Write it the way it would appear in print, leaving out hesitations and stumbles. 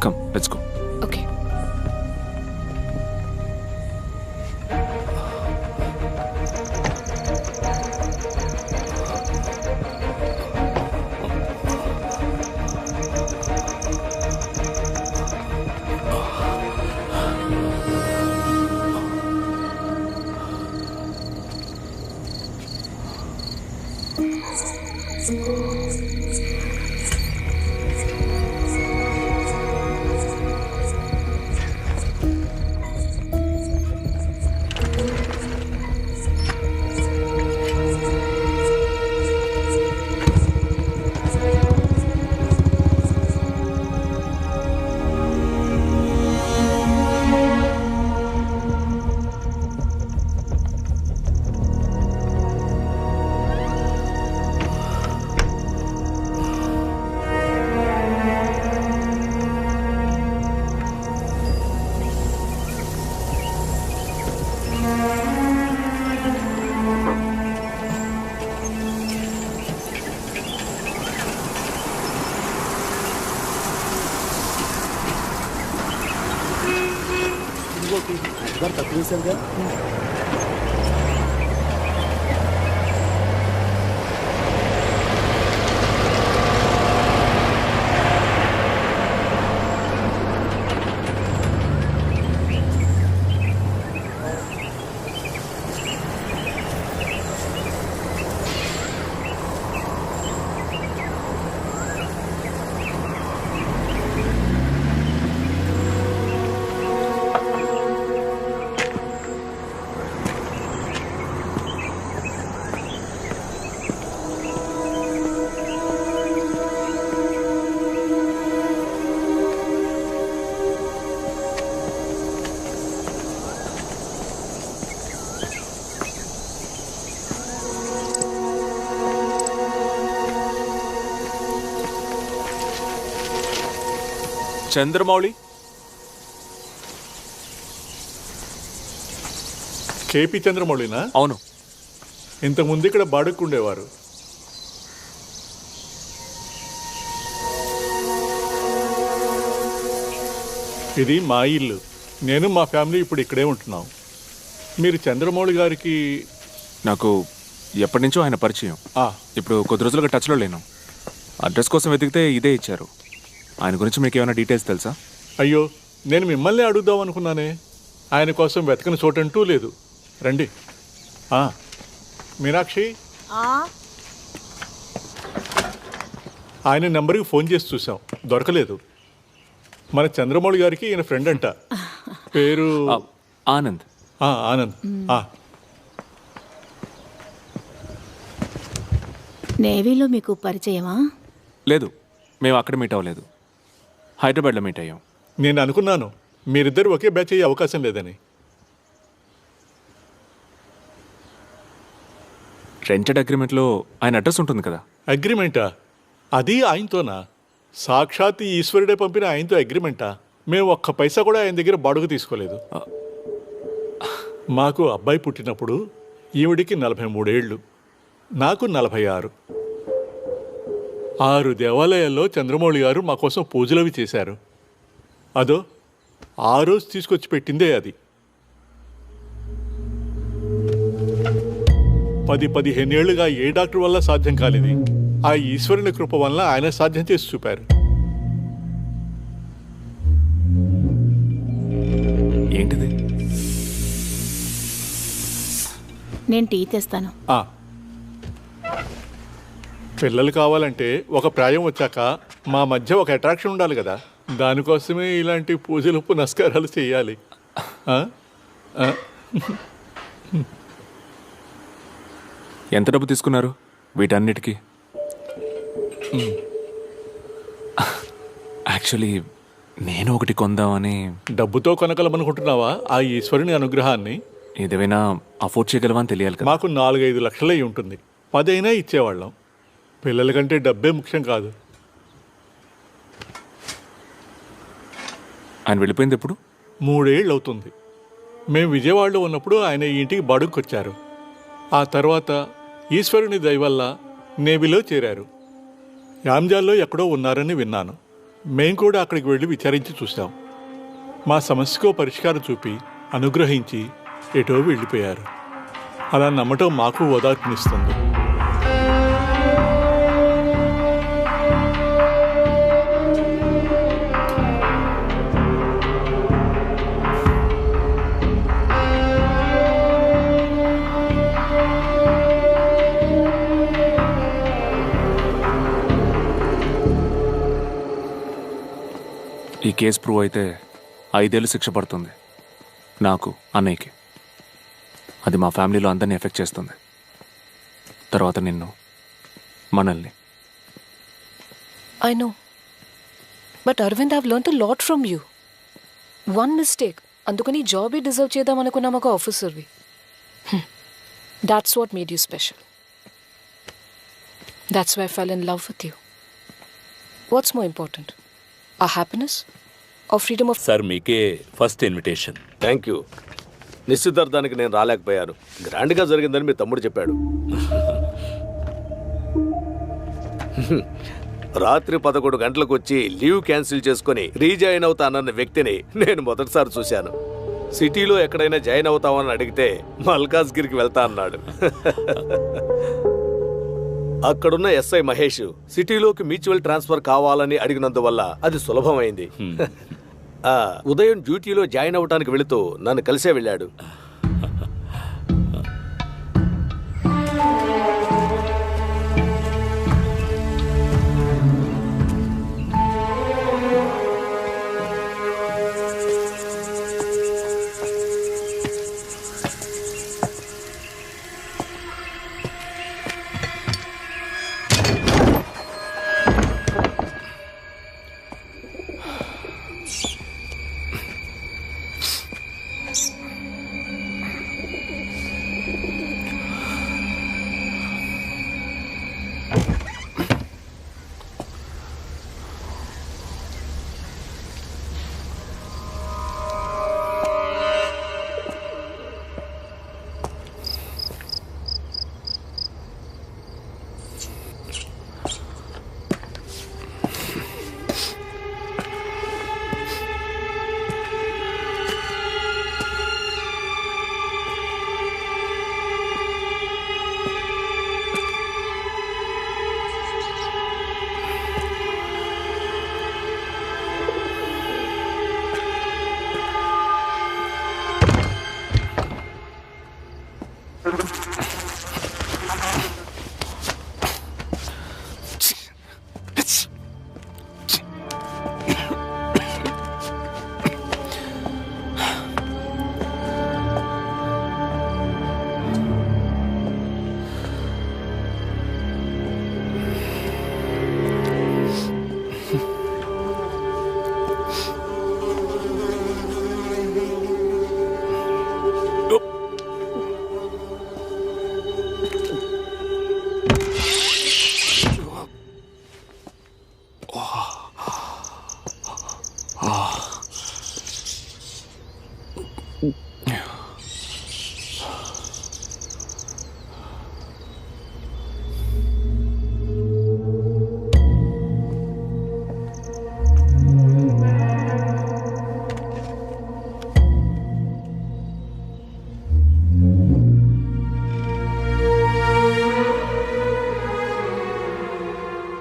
Come, let's go. Okay. Chandramouli, KP చంద్రమౌళినా? అవును. ఇంతకుముందు ఇక్కడ బాడుక్కుండేవారు. ఇది మా ఇల్లు. నేను మా ఫ్యామిలీ ఇప్పుడు ఇక్కడే ఉంటున్నాం. మీరు చంద్రమౌళి గారికి? నాకు ఎప్పటి నుంచో ఆయన పరిచయం. ఇప్పుడు కొద్ది రోజులుగా టచ్లో లేను. అడ్రస్ కోసం వెతికితే ఇదే ఇచ్చారు. ఆయన గురించి మీకు ఏమైనా డీటెయిల్స్ తెలుసా? అయ్యో, నేను మిమ్మల్ని అడుగుదాం అనుకున్నానే. ఆయన కోసం వెతకని చోటంటూ లేదు. రండి. మీనాక్షి, ఆయన నెంబర్కి ఫోన్ చేసి చూసాం, దొరకలేదు. మన చంద్రమౌళి గారికి ఈయన ఫ్రెండ్ అంట. పేరు ఆనంద్. ఆనంద్. నేవీలో మీకు పరిచయమా? లేదు, మేము అక్కడ మీట్ అవ్వలేదు. హైదరాబాద్లో మీట్ అయ్యాం. నేను అనుకున్నాను మీరిద్దరు ఒకే బ్యాచ్ అయ్యే అవకాశం లేదని. రెంటెడ్ అగ్రిమెంట్లో ఆయన అడ్రస్ ఉంటుంది కదా. అగ్రిమెంటా? అది ఆయనతోనా? సాక్షాత్ ఈశ్వరుడే పంపిన ఆయనతో అగ్రిమెంటా? మేము ఒక్క పైసా కూడా ఆయన దగ్గర బాడుగు తీసుకోలేదు. మాకు అబ్బాయి పుట్టినప్పుడు ఈవిడికి 43 ఏళ్ళు, నాకు 46. 6 దేవాలయాల్లో చంద్రమౌళి గారు మా కోసం పూజలవి చేశారు. అదో ఆ రోజు తీసుకొచ్చి పెట్టిందే అది. 10-15 ఏళ్లుగా ఏ డాక్టర్ వల్ల సాధ్యం కాలేదు. ఆ ఈశ్వరుని కృప వల్ల ఆయన సాధ్యం చేసి చూపారు. ఏంటిది? నేను టీ తెస్తాను. పిల్లలు కావాలంటే ఒక ప్రాయం వచ్చాక మా మధ్య ఒక అట్రాక్షన్ ఉండాలి కదా. దానికోసమే ఇలాంటి పూజలు పునస్కారాలు చేయాలి. ఎంత డబ్బు తీసుకున్నారు వీటన్నిటికీ? యాక్చువల్లీ నేను ఒకటి కొందామని. డబ్బుతో కొనగలమనుకుంటున్నావా ఆ ఈశ్వరుని అనుగ్రహాన్ని? ఏదేమైనా అఫోర్డ్ చేయగలవా అని తెలియాలి కదా. మాకు 4-5 లక్షలే ఉంటుంది, 10 అయినా ఇచ్చేవాళ్ళం. పిల్లల కంటే డబ్బే ముఖ్యం కాదు. ఆయన వెళ్ళిపోయింది ఎప్పుడు? 3 ఏళ్ళు అవుతుంది. మేము విజయవాడలో ఉన్నప్పుడు ఆయన ఈ ఇంటికి బాడుకొచ్చారు. ఆ తర్వాత ఈశ్వరుని దయ వల్ల నేవీలో చేరారు. యాంజాల్లో ఎక్కడో ఉన్నారని విన్నాను. మేం కూడా అక్కడికి వెళ్ళి విచారించి చూసాం. మా సమస్యకో పరిష్కారం చూపి అనుగ్రహించి ఎటో వెళ్ళిపోయారు. అలా నమ్మటం మాకు ఓదార్పునిస్తుంది. ఈ కేసు ప్రూవ్ అయితే 5 ఏళ్ళు శిక్ష పడుతుంది నాకు, అన్నయ్యకి. అది మా ఫ్యామిలీలో అందరినీ ఎఫెక్ట్ చేస్తుంది. తర్వాత నిన్ను, మనల్ని. I know. But Arvind, I've learnt a lot from you. One mistake. అందుకని జాబే డిజర్వ్ చేద్దాం అనుకున్నాం ఒక ఆఫీసర్వి. That's what made you special. That's why I fell in love with you. What's more important? Our happiness or freedom of... sir మీకే first invitation. Thank you. నిశ్చితార్థానికి నేను రాలేకపోయాను. గ్రాండ్గా జరిగిందని మీ తమ్ముడు చెప్పాడు. రాత్రి 11 గంటలకు వచ్చి లీవ్ క్యాన్సిల్ చేసుకుని రీజాయిన్ అవుతానన్న వ్యక్తిని నేను మొదటిసారి చూశాను. సిటీలో ఎక్కడైనా జాయిన్ అవుతామని అడిగితే మల్కాజ్గిరికి వెళ్తా అన్నాడు. అక్కడున్న ఎస్ఐ మహేష్ సిటీలోకి మ్యూచువల్ ట్రాన్స్ఫర్ కావాలని అడిగినందువల్ల అది సులభమైంది. ఉదయం డ్యూటీలో జాయిన్ అవడానికి వెళుతూ నన్ను కలిసే వెళ్ళాడు.